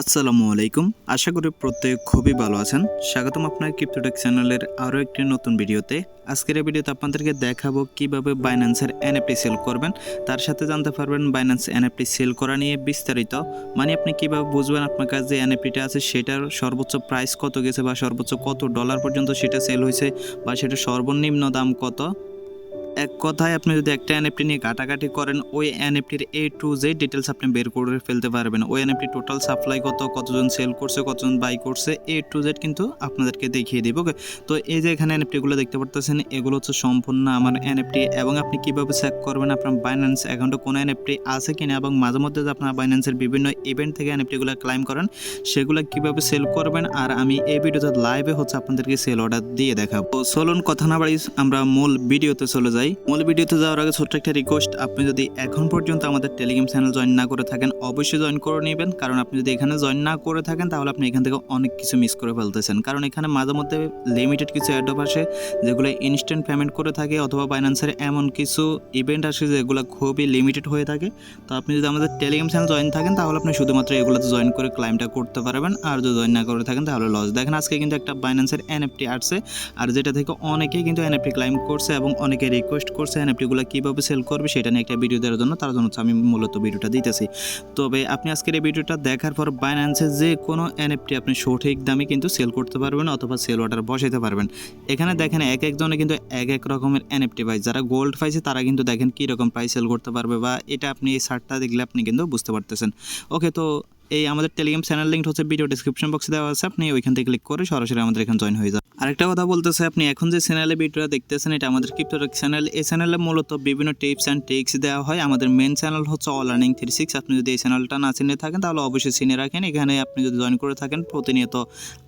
আসসালামু আলাইকুম। আশা করি প্রত্যেক খুবই ভালো আছেন। স্বাগতম আপনার ক্রিপ্টোটেক চ্যানেলের আরও একটি নতুন ভিডিওতে। আজকের এই ভিডিওতে আপনাদেরকে দেখাবো কিভাবে বাইন্যান্সের এনএফটি সেল করবেন, তার সাথে জানতে পারবেন বাইন্যান্স এনএফটি সেল করা নিয়ে বিস্তারিত। মানে আপনি কিভাবে বুঝবেন আপনার কাছে যে এনএফটিটা আছে সেটার সর্বোচ্চ প্রাইস কত গেছে বা সর্বোচ্চ কত ডলার পর্যন্ত সেটা সেল হয়েছে বা সেটা সর্বনিম্ন দাম কত। এক কথায় আপনি যদি একটা এনএফটি নিয়ে কাটাকাটি করেন, ওই এনএফটির A to Z ডিটেলস আপনি বের করে ফেলতে পারবেন। ওই এনএফটি টোটাল সাপ্লাই কত, কতজন সেল করছে, কতজন বাই করছে, A to Z কিন্তু আপনাদেরকে দেখিয়ে দিব। ওকে, তো এই যে এখানে এনএফটিগুলো দেখতে পারতেছেন, এগুলো হচ্ছে সম্পূর্ণ আমার এনএফটি। এবং আপনি কিভাবে চেক করবেন আপনার বাইন্যান্স অ্যাকাউন্টে কোনো এনএফটি আছে কিনা, এবং মাঝে মধ্যে যে আপনার বাইন্যান্সের বিভিন্ন ইভেন্ট থেকে এনএফটিগুলো ক্লাইম করেন, সেগুলো কিভাবে সেল করবেন। আর আমি এই ভিডিওতে লাইভে হচ্ছে আপনাদেরকে সেল অর্ডার দিয়ে দেখাবো। তো চলুন কথা না বাড়ি আমরা মূল ভিডিওতে চলে যাই। মূল ভিডিওতে যাওয়ার আগে ছোট্ট একটা রিকোয়েস্ট, আপনি যদি এখন পর্যন্ত আমাদের টেলিগ্রাম চ্যানেল জয়েন না করে থাকেন অবশ্যই জয়েন করে নেবেন। কারণ আপনি যদি এখানে জয়েন না করে থাকেন তাহলে আপনি এখান থেকে অনেক কিছু মিস করে ফেলতেছেন। কারণ এখানে মাঝে মধ্যে লিমিটেড কিছু অ্যাড্রপ আসে যেগুলো ইনস্ট্যান্ট পেমেন্ট করে থাকে, অথবা বাইন্যান্সের এমন কিছু ইভেন্ট আসে যেগুলো খুবই লিমিটেড হয়ে থাকে। তো আপনি যদি আমাদের টেলিগ্রাম চ্যানেল জয়েন থাকেন তাহলে আপনি শুধুমাত্র এগুলোতে জয়েন করে ক্লাইমটা করতে পারবেন। আর যদি জয়েন না করে থাকেন তাহলে লস। দেখেন আজকে কিন্তু একটা বাইন্যান্সের এনএফটি আসছে, আর যেটা থেকে অনেকেই কিন্তু এনএফটি ক্লাইম করছে এবং অনেকে রিকোয়েস্ট করছে এনএফটিগুলো কীভাবে সেল করবে সেটা নিয়ে একটা ভিডিও দেওয়ার জন্য। তার জন্য আমি মূলত ভিডিওটা দিতেছি। তবে আপনি আজকের এই ভিডিওটা দেখার পর বাইন্যান্সে যে কোনো এনএফটি আপনি সঠিক দামে কিন্তু সেল করতে পারবেন অথবা সেল অর্ডার বসাইতে পারবেন। এখানে দেখেন এক একজনে কিন্তু এক এক রকমের এনএফটি পাইছে। যারা গোল্ড পাইছে তারা কিন্তু দেখেন কী রকম প্রাইস সেল করতে পারবে, বা এটা আপনি এই চার্টটা দেখলে আপনি কিন্তু বুঝতে পারতেছেন। ওকে, তো এই আমাদের টেলিগ্রাম চ্যানেল লিঙ্ক হচ্ছে ভিডিও ডিসক্রিপশন বক্সে দেওয়া আছে, আপনি ওইখান থেকে ক্লিক করে সরাসরি আমাদের এখানে জয়েন হয়ে যান। আরেকটা কথা বলতেছে, আপনি এখন যে চ্যানেলে ভিডিওটা দেখতেছেন এটা আমাদের ক্রিপ্টোটেক চ্যানেল। এই চ্যানেলে মূলত বিভিন্ন টিপস অ্যান্ড ট্রিক্স দেওয়া হয়। আমাদের মেন চ্যানেল হচ্ছে অল আর্নিং 36। আপনি যদি এই চ্যানেলটা না চিনে থাকেন তাহলে অবশ্যই চিনে রাখেন। এখানে আপনি যদি জয়েন করে থাকেন প্রতিনিয়ত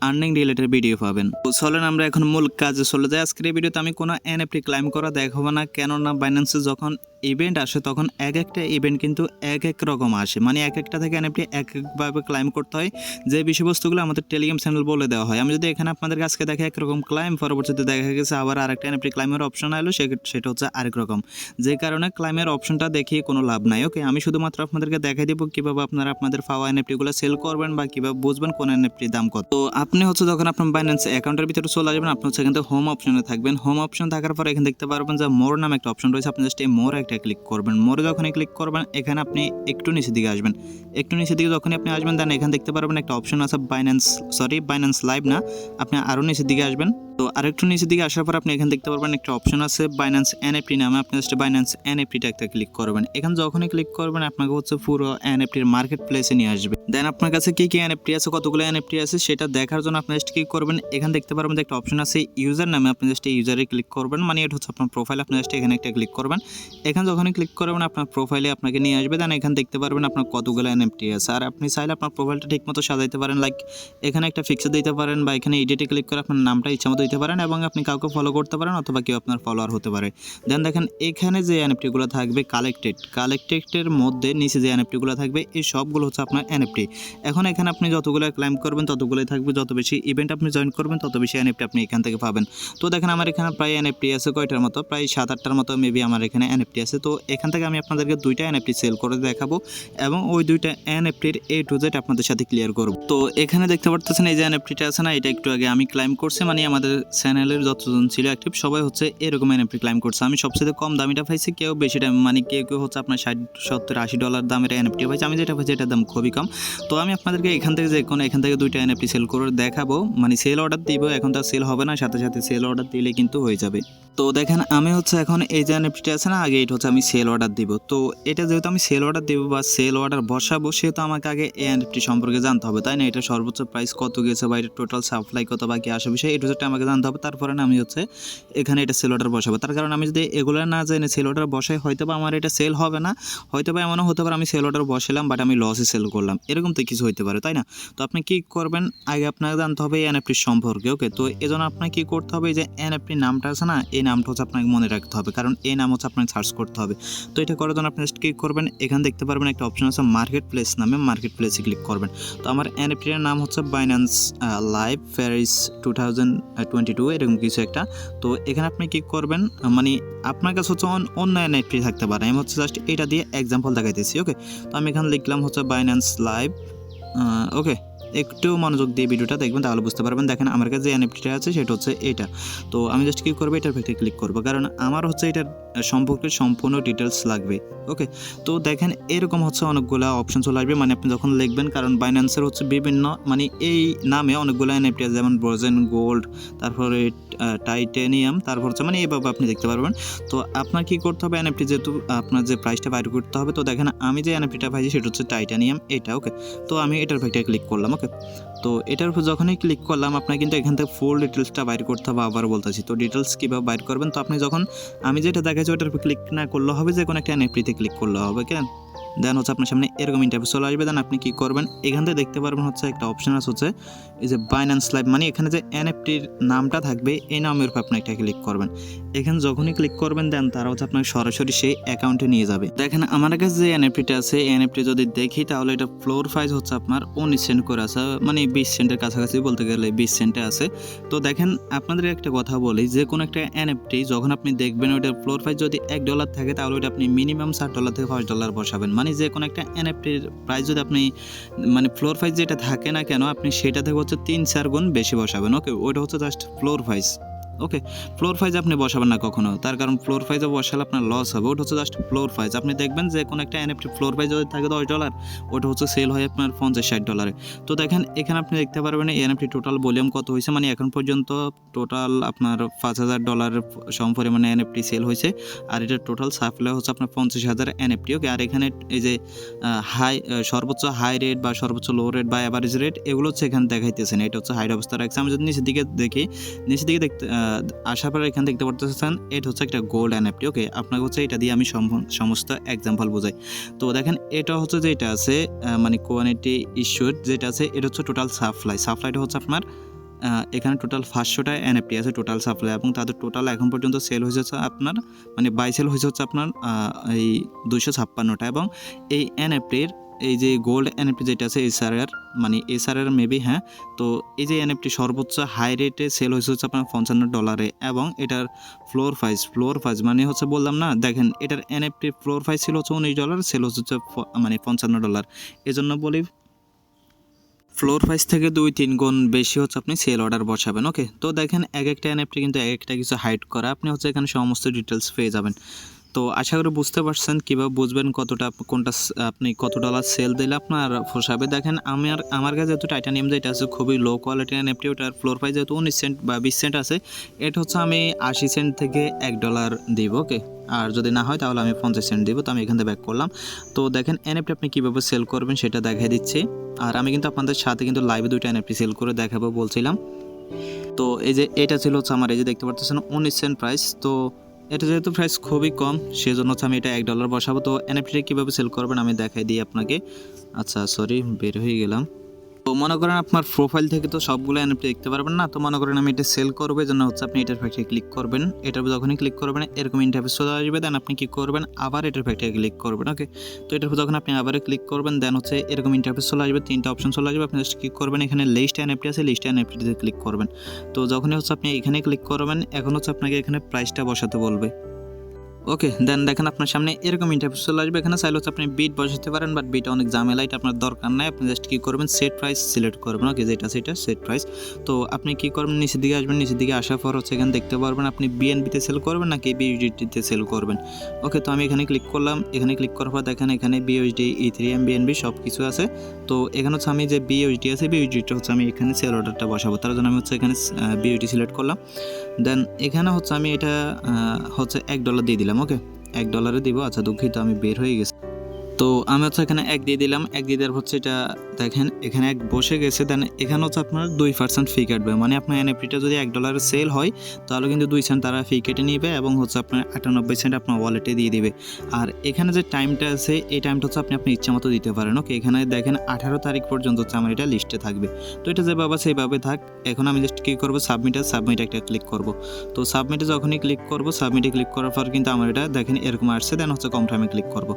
আর্নিং রিলেটেড ভিডিও পাবেন। তো চলেন আমরা এখন মূল কাজে চলে যাই। আজকের এই ভিডিওতে আমি কোনো এনএফটি ক্লাইম করা দেখাবো না, কেননা বাইন্যান্সে যখন ইভেন্ট আসে তখন এক একটা ইভেন্ট কিন্তু এক এক রকম আসে। মানে এক একটা থেকে এনএফটি এক একভাবে ক্লাইম করতে হয়, যে বিষয়বস্তুগুলো আমাদের টেলিগ্রাম চ্যানেল বলে দেওয়া হয়। আমি যদি এখানে আপনাদের কাছে দেখে একরকম ক্লাইম, পরবর্তীতে দেখা গেছে আবার আরেকটা এনএফটি ক্লাইমের অপশন আলো, সেটা হচ্ছে আরেক রকম, যে কারণে ক্লাইমের অপশনটা দেখিয়ে কোনো লাভ নাই। ওকে, আমি শুধুমাত্র আপনাদেরকে দেখাই দিব কীভাবে আপনারা আপনাদের পাওয়া এনএফটিগুলো সেল করবেন বা কীভাবে বুঝবেন কোন এনএফটির দাম কত। তো আপনি হচ্ছে যখন আপনার বাইন্যান্স অ্যাকাউন্টের ভিতরে চলে আসবেন, আপনি হচ্ছে এখান থেকে হোম অপশনে থাকবেন। হোম অপশন থাকার পর এখানে দেখতে পারবেন যে মোর নামে একটা অপশন রয়েছে। আপনি জাস্ট এই মোর একটা ক্লিক করবেন। মোরে যখনই ক্লিক করবেন এখানে আপনি একটু নিচের দিকে আসবেন। একটু নিচের দিকে যখনই আপনি আসবেন দেন এখানে দেখতে পারবেন একটা অপশন আছে বাইন্যান্স লাইভ না, আপনি আরও নিচের দিকে আসবেন। তো আরেকটু নিচের দিকে আসার পর আপনি এখানে দেখতে পারবেন একটা অপশন আছে বাইন্যান্স এনএফটি নামে। আপনি জাস্ট বাইন্যান্স এনএফটিটা একটা ক্লিক করবেন। এখানে যখনই ক্লিক করবেন আপনাকে হচ্ছে পুরো এনএফটির মার্কেট প্লেসে নিয়ে আসবে। দেন আপনার কাছে কী কী এনএফটি আছে, কতগুলো এনএফটি আছে সেটা দেখার জন্য আপনি জাস্ট কী করবেন, এখানে দেখতে পারবেন যে একটা অপশন আছে ইউজার নামে। আপনি জাস্ট এই ইউজারে ক্লিক করবেন, মানে এটা হচ্ছে আপনার প্রোফাইল। আপনি জাস্ট এখানে একটা ক্লিক করবেন। এখানে যখনই ক্লিক করবেন আপনার প্রোফাইলে আপনাকে নিয়ে আসবে। দেন এখানে দেখতে পারবেন আপনার কতগুলো এনএফটি আছে। আর আপনি চাইলে আপনার প্রোফাইলটা ঠিকমতো সাজাইতে পারেন, লাইক এখানে একটা ফিক্সার দিতে পারেন, বা এখানে এডিটে ক্লিক করে আপনার নামটা ইচ্ছামতো দিতে পারেন, এবং আপনি কাউকে ফলো করতে পারেন অথবা কেউ আপনার ফলোয়ার হতে পারে। দেন দেখেন এখানে যে এনএফটিগুলো থাকবে কালেক্টেডের মধ্যে নিচে যে এনএফটিগুলো থাকবে এই সবগুলো হচ্ছে আপনার এনএফটি। এখন এখানে আপনি যতগুলো ক্লাইম করবেন ততগুলোই থাকবে, যত বেশি ইভেন্ট আপনি জয়েন করবেন তত বেশি এনএফটি আপনি এখান থেকে পাবেন। তো দেখেন আমার এখানে প্রায় এনএফটি আছে কয়টার মতো, প্রায় 7-8টার মতো মেবি আমার এখানে এনএফটি আছে। তো এখান থেকে আমি আপনাদেরকে দুইটা এনএফটি সেল করে দেখাবো এবং ওই দুইটা এনএফটির A to Z আপনাদের সাথে ক্লিয়ার করব। তো এখানে দেখতে পাচ্ছেন এই যে এনএফটিটা আছে না, এটা একটু আগে আমি ক্লাইম করছি। মানে আমাদের চ্যানেলের যতজন ছিল অ্যাক্টিভ সবাই হচ্ছে এরকম এনএফটি ক্লাইম করছে। আমি সবচেয়ে কম দামিটা পাইছি, কেউ বেশি দাম, মানে কেউ হচ্ছে আপনার $60-70-80 দামের এনএফটি পাইছে। আমি যেটা পাইছি এটার দাম খুবই কম। তো আমি আপনাদেরকে এখান থেকে দুইটা এনএফটি সেল করে দেখাবো, মানে সেল অর্ডার দিব। এখন তো সেল হবে না, সাথে সাথে সেল অর্ডার দিলে কিন্তু হয়ে যাবে। তো দেখেন আমি হচ্ছে এখন এই যে এনএফটিটা আছে না, আগে এটা হচ্ছে আমি সেল অর্ডার দিব। তো এটা যেহেতু আমি সেল অর্ডার দিব বা সেল অর্ডার বসাবো, সেহেতু আমাকে আগে এই এনএফটি সম্পর্কে জানতে হবে, তাই না? এটা সর্বোচ্চ প্রাইস কত গেছে বা এটা টোটাল সাপ্লাই কত বাকি আসে বিষয় এটা হচ্ছে আমাকে জানতে হবে। তারপরে না আমি হচ্ছে এখানে এটা সেল অর্ডার বসাবো। তার কারণ আমি যদি এগুলো না জেনে সেল অর্ডার বসাই হয়তো বা আমার এটা সেল হবে না, হয়তো বা এমনও হতে পারে আমি সেল অর্ডার বসালাম বাট আমি লসে সেল করলাম, এরকম তো কিছু হতে পারে, তাই না? তো আপনি কি করবেন, আগে আপনাকে জানতে হবে এই এনএফটির সম্পর্কে। ওকে, তো এজন্য আপনাকে কি করতে হবে, যে এনএফটি নামটা আছে না, এই নামটা হচ্ছে আপনাকে মনে রাখতে হবে, কারণ এই নাম হচ্ছে আপনাকে সার্চ করতে হবে। তো এটা করার জন্য আপনি কি করবেন, এখানে দেখতে পারবেন একটা অপশন আছে মার্কেট প্লেস নামে, মার্কেট প্লেসে ক্লিক করবেন। তো আমার এনএফটির নাম হচ্ছে বাইন্যান্স লাইভ প্যারিস 2022 এরকম কিছু একটা। তো এখানে আপনি কি করবেন, মানে আপনার কাছে হচ্ছে অন্য এনএফটি থাকতে পারে, আমি হচ্ছে জাস্ট এটা দিয়ে এক্সাম্পল দেখাইতেছি। ওকে, তো আমি এখানে লিখলাম হচ্ছে বাইন্যান্স লাইভ। ওকে, একটু মনোযোগ দিয়ে ভিডিওটা দেখবেন তাহলে বুঝতে পারবেন। দেখেন আমার কাছে যে এনএফটিটা আছে সেটা হচ্ছে এটা। তো আমি জাস্ট কী করবো, এটার ভিতরে ক্লিক করবো, কারণ আমার হচ্ছে এটার সম্পর্কে সম্পূর্ণ ডিটেলস লাগবে। ওকে, তো দেখেন এরকম হচ্ছে অনেকগুলো অপশন চলে আসবে, মানে আপনি যখন লিখবেন, কারণ বাইন্যান্সের হচ্ছে বিভিন্ন মানে এই নামে অনেকগুলো এনএফটি আছে, যেমন ব্রোজেন গোল্ড, তারপরে টাইটেনিয়াম, তারপর হচ্ছে মানে এইভাবে আপনি দেখতে পারবেন। তো আপনার কী করতে হবে, এনএফটি যেহেতু আপনার যে প্রাইসটা বাইর করতে হবে, তো দেখেন আমি যে এনএফটিটা পাইছি সেটা হচ্ছে টাইটানিয়াম এটা। ওকে, তো আমি এটার ভিতরে ক্লিক করলাম। ওকে, তো এটার উপর যখনই ক্লিক করলাম আপনার কিন্তু এখান থেকে ফুল ডিটেলসটা বাইর করতে হবে, আবার বলতেছি। তো ডিটেলস কীভাবে বাইর করবেন, তো আপনি যখন আমি যেটা দেখাচ্ছি ওটার উপর ক্লিক না করলে হবে, যে কোনো একটা এনএফটিতে ক্লিক করলে হবে। কেন দেন হচ্ছে আপনার সামনে এরকম ইন্টারভিউ চলে আসবে। দেন আপনি কী করবেন, এখান থেকে দেখতে পারবেন হচ্ছে একটা অপশন আছে হচ্ছে এই যে বাইন্যান্স লাইভ, মানে এখানে যে এনএফটির নামটা থাকবে এই নামের উপর আপনি একটা ক্লিক করবেন। এখানে যখনই ক্লিক করবেন দেন তারা হচ্ছে আপনাকে সরাসরি সেই অ্যাকাউন্টে নিয়ে যাবে। দেখেন আমার কাছে যে এনএফটিটা আছে এই এনএফটি যদি দেখি তাহলে এটা ফ্লোর প্রাইস হচ্ছে আপনার 19 সেন্ট করে আছে, মানে 20 সেন্টের কাছাকাছি বলতে গেলে 20 সেন্টে আছে। তো দেখেন আপনাদের একটা কথা বলি, যে কোনো একটা এনএফটি যখন আপনি দেখবেন ওইটার ফ্লোর প্রাইস যদি $1 থাকে তাহলে ওইটা আপনি মিনিমাম $60 থেকে $5 বসাবেন। মানে যে কোনো একটা এনএফটির প্রাইস যদি আপনি মানে ফ্লোর প্রাইস যেটা থাকে না কেন আপনি সেটা থেকে হচ্ছে 3-4 গুণ বেশি বসাবেন। ওকে, ওইটা হচ্ছে জাস্ট ফ্লোর প্রাইস। ওকে, ফ্লোর প্রাইস আপনি বসাবেন না কখনো, তার কারণ ফ্লোর প্রাইসে বসালে আপনার লস হবে। ওটা হচ্ছে জাস্ট ফ্লোর প্রাইস। আপনি দেখবেন যে কোনো একটা এনএফটি ফ্লোর প্রাইস যদি থাকে $10, ওটা হচ্ছে সেল হয় আপনার $50-60। তো দেখেন এখানে আপনি দেখতে পারবেন এই এনএফটি টোটাল ভলিউম কত হয়েছে, মানে এখন পর্যন্ত টোটাল আপনার $5000 সম পরিমাণে এনএফটি সেল হয়েছে, আর এটা টোটাল সাপ্লাই হচ্ছে আপনার 50,000 এনএফটি। ওকে, আর এখানে এই যে সর্বোচ্চ হাই রেট বা সর্বোচ্চ লো রেট বা অ্যাভারেজ রেট এগুলো হচ্ছে এখানে দেখাইতেছে না, এটা হচ্ছে হাইড অবস্থা রাখছে। আমি যদি নিচের দিকে দেখি, নিচের দিকে দেখতে আসার পরে এখানে দেখতে পারতেছেন এটা হচ্ছে একটা গোল্ড এনএফটি। ওকে, আপনাকে হচ্ছে এটা দিয়ে আমি সমস্ত এক্সাম্পল বোঝাই। তো দেখেন এটা হচ্ছে যে এটা আছে মানে কোয়ান্টিটি ইস্যুড যেটা আছে এটা হচ্ছে টোটাল সাপ্লাইটা হচ্ছে আপনার এখানে টোটাল 500টা এনএফটি আছে টোটাল সাপ্লাই, এবং তাদের টোটাল এখন পর্যন্ত সেল হয়েছে আপনার মানে বাই সেল হয়েছে হচ্ছে আপনার এই 256টা। এবং এই এনএফটির এই যে গোল্ড এনএফটি যেটা আছে এসআরআর মেবি, হ্যাঁ, তো এই যে এনএফটি সর্বোচ্চ হাই রেটে সেল হয়েছে হচ্ছে আপনার $55, এবং এটার ফ্লোর প্রাইস মানে হচ্ছে বললাম না, দেখেন এটার এনএফটি ফ্লোর প্রাইস ছিল হচ্ছে $19, সেল হচ্ছে মানে $55। এজন্য বলি ফ্লোর প্রাইস থেকে 2-3 গুণ বেশি হচ্ছে আপনি সেল অর্ডার বসাবেন। ওকে, তো দেখেন এক একটা এনএফটি কিন্তু এক একটা কিছু হাইড করা, আপনি হচ্ছে এখানে সমস্ত ডিটেলস পেয়ে যাবেন। তো আশা করি বুঝতে পারছেন কীভাবে বুঝবেন কোনটা আপনি কত ডলার সেল দিলে আপনার পোষাবে। দেখেন আমার কাছে যেহেতু টাইটানিয়াম যেটা আছে খুবই লো কোয়ালিটির এনএফটি, ওটার ফ্লোর প্রাইস যেহেতু 19 সেন্ট বা 20 সেন্ট আছে, এটা হচ্ছে আমি 80 সেন্ট থেকে $1 দিব। ওকে, আর যদি না হয় তাহলে আমি 50 সেন্ট দিব। তো আমি এখান থেকে ব্যাক করলাম। তো দেখেন এনএফটি আপনি কীভাবে সেল করবেন সেটা দেখাই দিচ্ছি, আর আমি কিন্তু আপনাদের সাথে কিন্তু লাইভে 2টা এনএফটি সেল করে দেখাবো বলছিলাম। তো এই যে এটা ছিল হচ্ছে আমার এই যে দেখতে পাচ্ছেন 19 সেন্ট প্রাইস। তো এটা যেহেতু প্রাইস খুবই কম সেজন্য হচ্ছে আমি এটা $1 বসাবো। তো এনএফটিটা কীভাবে সেল করবেন আমি দেখাই দিই আপনাকে। আচ্ছা সরি, বের হয়ে গেলাম। তো মনে করেন আপনার প্রোফাইল থেকে তো সবগুলো এনএফটি দেখতে পারবেন না, তো মনে করেন আমি এটা সেল করবো, জন্য হচ্ছে আপনি এটার ফ্যাক্টরি ক্লিক করবেন। এটার যখনই ক্লিক করবেন এরকম ইন্টারফেস চলে আসবে, দেন আপনি কি করবেন আবার এটার ফ্যাক্টরি ক্লিক করবেন। ওকে, তো এটার যখন আপনি আবার ক্লিক করবেন দেন হচ্ছে এরকম ইন্টারফেস চলে আসবে, 3টা অপশন চলে আসবে। আপনি জাস্ট ক্লিক করবেন, এখানে লিস্ট এনএফটি আছে, লিস্ট এনএফটিতে ক্লিক করবেন। তো যখনই হচ্ছে আপনি এখানে ক্লিক করবেন এখন হচ্ছে আপনাকে এখানে প্রাইসটা বসাতে বলবে। ওকে, দেন দেখেন আপনার সামনে এরকম ইন্টারফেস চলে আসবে। এখানে চাইলে হচ্ছে আপনি বিট বসাতে পারেন, বাট বিট অনেক ঝামেলা, এটা আপনার দরকার নাই। আপনি জাস্ট কী করবেন, সেট প্রাইস সিলেক্ট করবেন। ওকে, যেটা সেটা সেট প্রাইস। তো আপনি কী করবেন, নিচের দিকে আসবেন, নিচের দিকে আসার পর হচ্ছে এখানে দেখতে পারবেন আপনি বিএনবিতে সেল করবেন নাকি বিইউএসডিতে সেল করবেন। ওকে, তো আমি এখানে ক্লিক করলাম। এখানে ক্লিক করার পর দেখেন এখানে বিইউএসডি, ইথেরিয়াম, বিএনবি সব কিছু আছে। তো এখানে হচ্ছে আমি যে বিইউএসডি আছে বিইউএসডিটা হচ্ছে আমি এখানে সেল অর্ডারটা বসাবো, তার জন্য আমি হচ্ছে এখানে বিইউএসডি সিলেক্ট করলাম। দেন এখানে হচ্ছে আমি এটা হচ্ছে $1 দিয়ে দিলাম। ওকে, $1 দিব। আচ্ছা দুঃখিত, আমি বের হয়ে গেছি। তো আমি হচ্ছে এখানে 1 দিয়ে দিলাম। 1 দিয়ে দেওয়ার হচ্ছে এটা দেখেন এখানে 1 বসে গেছে। দেন এখানে হচ্ছে আপনার 2% ফি কাটবে, মানে আপনার এনএফটিটা যদি $1 সেল হয় তাহলে কিন্তু 2 সেন্ট তারা ফি কেটে নিবে, এবং হচ্ছে আপনার 98 সেন্ট আপনার ওয়ালেটে দিয়ে দিবে। আর এখানে যে টাইমটা আছে এই টাইমটা হচ্ছে আপনি আপনার ইচ্ছা মতো দিতে পারেন। ওকে, এখানে দেখেন 18 তারিখ পর্যন্ত হচ্ছে আমার এটা লিস্টে থাকবে। তো এটা যেভাবে সেইভাবে থাক। এখন আমি জাস্ট কী করবো, সাবমিট একটা ক্লিক করব। তো সাবমিটে যখনই ক্লিক করব, সাবমিটে ক্লিক করার পর কিন্তু আমার এটা দেখেন এরকম আসছে। দেন হচ্ছে কনফার্মে ক্লিক করব।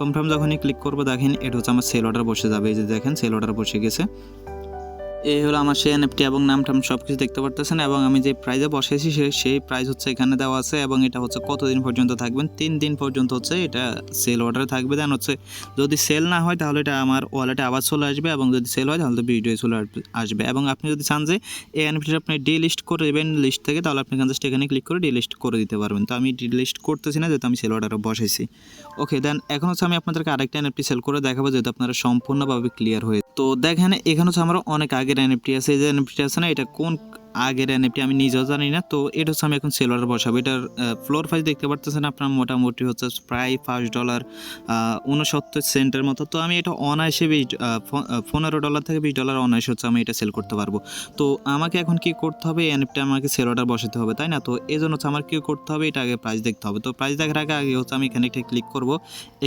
কনফার্ম যখনই ক্লিক করবো দেখেন এটা হচ্ছে আমার সেল অর্ডার বসে যাবে। এই যে দেখেন সেল অর্ডার বসে গেছে। এই হলো আমার সেই এনএফটি এবং নাম টাম সব কিছু দেখতে পারতেছেন, এবং আমি যে প্রাইজে বসাইছি সেই প্রাইস হচ্ছে এখানে দেওয়া আছে, এবং এটা হচ্ছে কতদিন পর্যন্ত থাকবেন, 3 দিন পর্যন্ত হচ্ছে এটা সেল অর্ডারে থাকবে। দেন হচ্ছে যদি সেল না হয় তাহলে এটা আমার ওয়ালেটে আবার চলে আসবে, এবং যদি সেল হয় তাহলে তো ভিডিও চলে আসবে। এবং আপনি যদি চান যে এই এনএফটিটা আপনি ডিলিস্ট করে দেবেন লিস্ট থেকে, তাহলে আপনি জাস্ট এখানে ক্লিক করে ডিলিস্ট করে দিতে পারবেন। তো আমি ডিলিস্ট করতেছি না, যেহেতু আমি সেল অর্ডারে বসাইছি। ওকে, দেন এখন হচ্ছে আমি আপনাদেরকে আরেকটা এনএফটি সেল করে দেখাবো, যেহেতু আপনারা সম্পূর্ণভাবে ক্লিয়ার হয়ে। তো দেখেন এখানে হচ্ছে আমার অনেক আগের এনএফটি আছে। এই যে এনএফটি আছে না, এটা কোন আগের এনএফটি আমি নিজেও জানি না। তো এটা হচ্ছে আমি এখন সেল অর্ডার বসাবো। এটার ফ্লোর প্রাইস দেখতে পারতেছেন আপনার, মোটামুটি হচ্ছে প্রায় $5.69 মতো। তো আমি এটা অনায়াসে $15 থেকে $20 অনায়াসে হচ্ছে আমি এটা সেল করতে পারবো। তো আমাকে এখন কি করতে হবে, এনএফটি আমাকে সেল অর্ডার বসাতে হবে, তাই না? তো এই জন্য হচ্ছে আমার কি করতে হবে, এটা আগে প্রাইস দেখতে হবে। তো প্রাইস দেখার আগে হচ্ছে আমি এখানে একটা ক্লিক করব।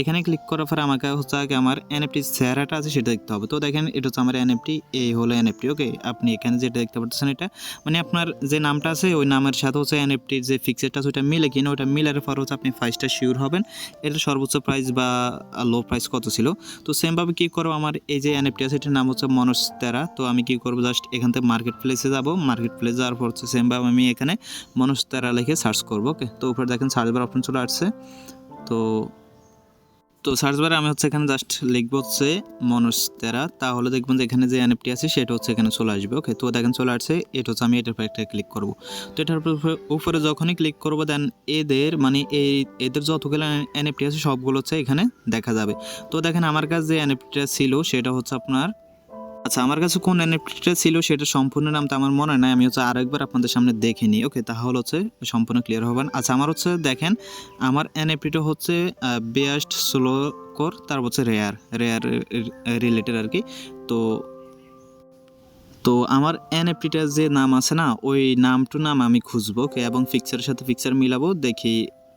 এখানে ক্লিক করার পরে আমাকে হচ্ছে আগে আমার এনএফটি চেহারাটা আছে সেটা দেখতে হবে। তো দেখেন এটা হচ্ছে আমার এনএফটি, এই হলো এনএফটি। ওকে, আপনি এখানে যেটা দেখতে পাচ্ছেন এটা মানে আপনার যে নামটা আছে ওই নামের সাথে হচ্ছে এনএফটির যে ফিক্সেডটা আছে ওটা মিলে কিনা, ওটা মিলার পর হচ্ছে আপনি প্রাইসটা শিওর হবেন এটা সর্বোচ্চ প্রাইস বা লো প্রাইস কত ছিল। তো সেমভাবে কী করবো, আমার এই যে এনএফটি আছে এটার নাম হচ্ছে মনস্তেরা। তো আমি কী করবো, জাস্ট এখান থেকে মার্কেট প্লেসে যাবো। মার্কেট প্লেস যাওয়ার পর হচ্ছে সেমভাবে আমি এখানে মনস্তেরা লিখে সার্চ করবো। ওকে, তো উপরে দেখেন সার্চ বার অপশন চলে আসছে। তো সার্চ বারে আমি হচ্ছে এখানে জাস্ট লিখবো হচ্ছে মনস্তেরা, তাহলে দেখবেন যে এখানে যে এনএফটি আছে সেটা হচ্ছে এখানে চলে আসবে। ওকে, তো দেখেন চলে আসছে। এটা হচ্ছে আমি এটার উপর একটা ক্লিক করব। তো এটার উপরে যখনই ক্লিক করবো দেন এদের যতগুলো এনএফটি আছে সবগুলো হচ্ছে এখানে দেখা যাবে। তো দেখেন আমার কাছে যে এনএফটিটা ছিল সেটা হচ্ছে আপনার, আচ্ছা আমার কাছে কোন এনএফটিটা ছিল সেটা সম্পূর্ণ নামটা আমার মনে নাই, আমি হচ্ছে আরেকবার আপনাদের সামনে দেখে নিই। ওকে, তাহলে হচ্ছে সম্পূর্ণ ক্লিয়ার হবেন। আচ্ছা আমার হচ্ছে দেখেন আমার এনএফটিটা হচ্ছে বেস্ট স্লো কোর, তারপর হচ্ছে রেয়ার রিলেটেড আর কি। তো তো আমার এনএফটিটার যে নাম আছে না, ওই নাম আমি খুঁজবো এবং ফিক্সারের সাথে ফিক্সার মিলাবো, দেখি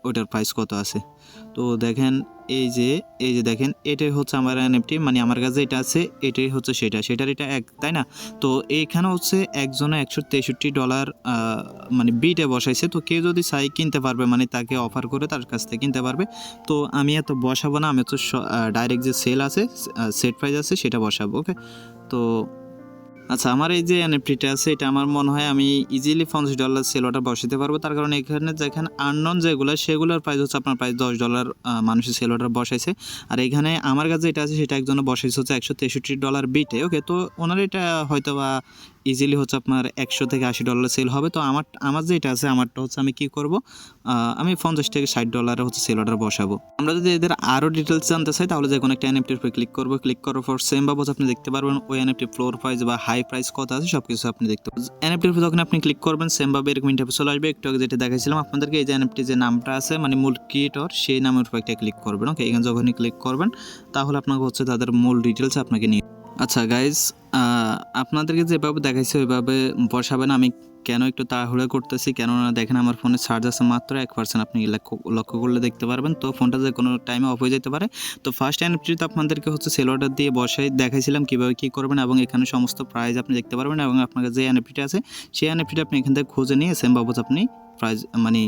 ওটার প্রাইস কত আছে। তো দেখেন এই যে দেখেন এটাই হচ্ছে আমার এনএফটি, মানে আমার কাছে এটা আছে, এটাই হচ্ছে সেটার এটা এক, তাই না? তো এইখানে হচ্ছে একজনে $163 মানে বিটে বসাইছে। তো কেউ যদি চাই কিনতে পারবে, মানে তাকে অফার করে তার কাছ থেকে কিনতে পারবে। তো আমি এত বসাবো না, আমি হচ্ছে ডাইরেক্ট যে সেল আছে সেট প্রাইস আছে সেটা বসাবো। ওকে, তো আচ্ছা আমার এই যে এনএফটিটা আছে এটা আমার মনে হয় আমি ইজিলি $50 সেল অর্ডার বসাতে পারবো। তার কারণ এখানে দেখেন আননোন যেগুলো সেগুলোর প্রাইস হচ্ছে আপনার প্রাইস $10 মানুষের সেল অর্ডার বসাইছে। আর এখানে আমার কাছে এটা আছে সেটা একজনে বসাইছে হচ্ছে $163 বিটে। ওকে, তো ওনার এটা হয়তো বা ইজিলি হচ্ছে আপনার $100 থেকে $80 সেল হবে। তো আমার যে এটা আছে আমারটা হচ্ছে আমি কি করব, আমি $50 থেকে $60 হচ্ছে সেল অর্ডার বসাবো। আমরা যদি এদের আরও ডিটেলস জানতে চাই তাহলে যে কোনো একটা এনএফটির উপরে ক্লিক করবো। ক্লিক করার পর সেম বাবদ আপনি দেখতে পারবেন ওই এনএফটি ফ্লোর প্রাইস বা হাই প্রাইস কত আছে সব কিছু আপনি দেখতে পাবেন। এনএফটির উপর যখন আপনি ক্লিক করবেন সেমভাবে এরকম ইন্টারফেস চলে আসবে। একটু আগে যেটা দেখাইছিলাম আপনাদেরকে, এই যে এনএফটি যে নামটা আছে মানে মূল ক্রিয়েটর সেই নামের উপর একটা ক্লিক করবেন। ওকে, এখানে যখনই ক্লিক করবেন তাহলে আপনাকে হচ্ছে তাদের মূল ডিটেলস আপনাকে নিয়ে। আচ্ছা গাইজ, আপনাদেরকে যেভাবে দেখাইছে ওইভাবে বসাবেন। আমি কেন একটু তাড়াহুড়ো করতেছি, কেননা দেখেন আমার ফোনে চার্জ আছে মাত্র 1%, আপনি লক্ষ্য করলে দেখতে পারবেন। তো ফোনটা যে কোনো টাইমে অফ হয়ে যেতে পারে। তো ফার্স্ট এনএফটিতে আপনাদেরকে হচ্ছে সেল অর্ডার দিয়ে বসাই দেখাইছিলাম কীভাবে কী করবেন, এবং এখানে সমস্ত প্রাইস আপনি দেখতে পারবেন, এবং আপনার যে এনএফটিটা আছে সেই এনএফটিটা আপনি এখান থেকে খুঁজে নিয়ে সেম বাবদ আপনি প্রাইস মানে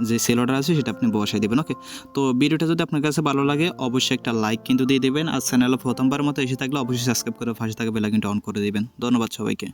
যে সেল অর্ডার আছে সেটা আপনি বসাই দেবেন। ওকে, তো ভিডিওটা যদি আপনার কাছে ভালো লাগে অবশ্যই একটা লাইক কিন্তু দিয়ে দেবেন, আর চ্যানেলে প্রথমবার মতো এসে থাকলে অবশ্যই সাবস্ক্রাইব করে পাশে থাকা বেল আইকনটা অন করে দেবেন। ধন্যবাদ সবাইকে।